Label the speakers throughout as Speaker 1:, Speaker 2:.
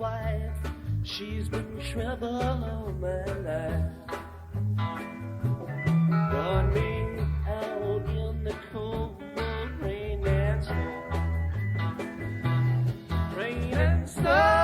Speaker 1: wife, she's been trouble all my life. Run me out in the cold rain and snow. Rain and snow.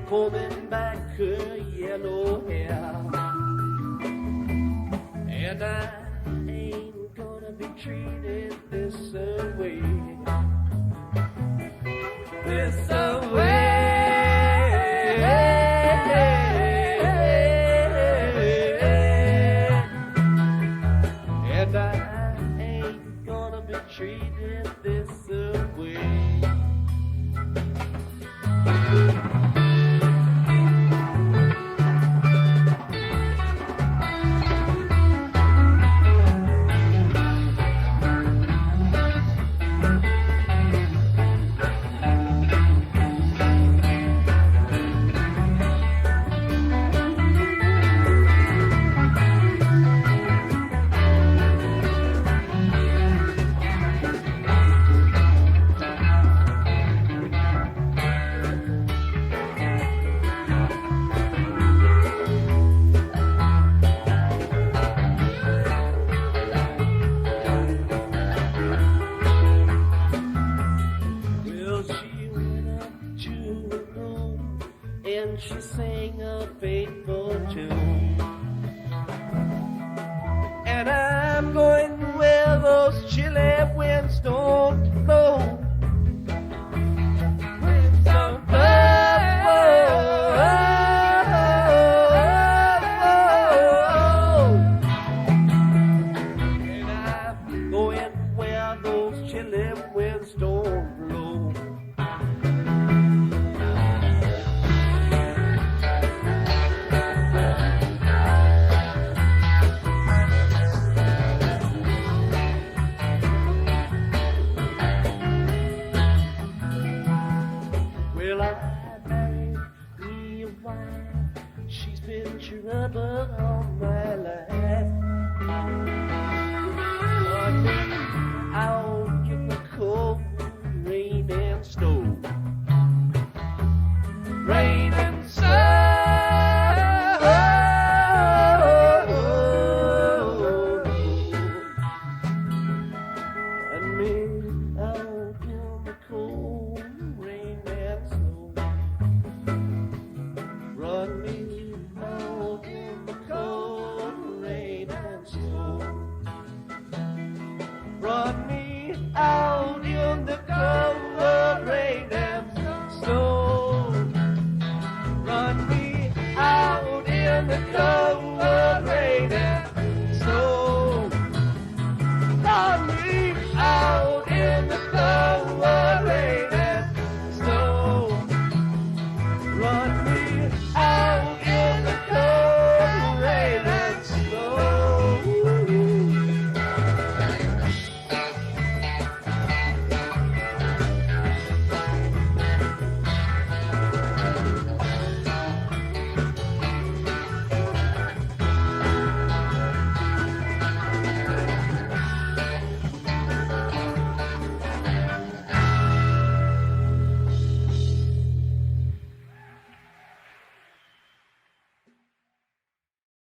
Speaker 1: Combing back her yellow hair, and I ain't gonna be treated this way. This way. And I ain't gonna be treated this way. She sang a faithful tune, and I'm going where those chilly winds don't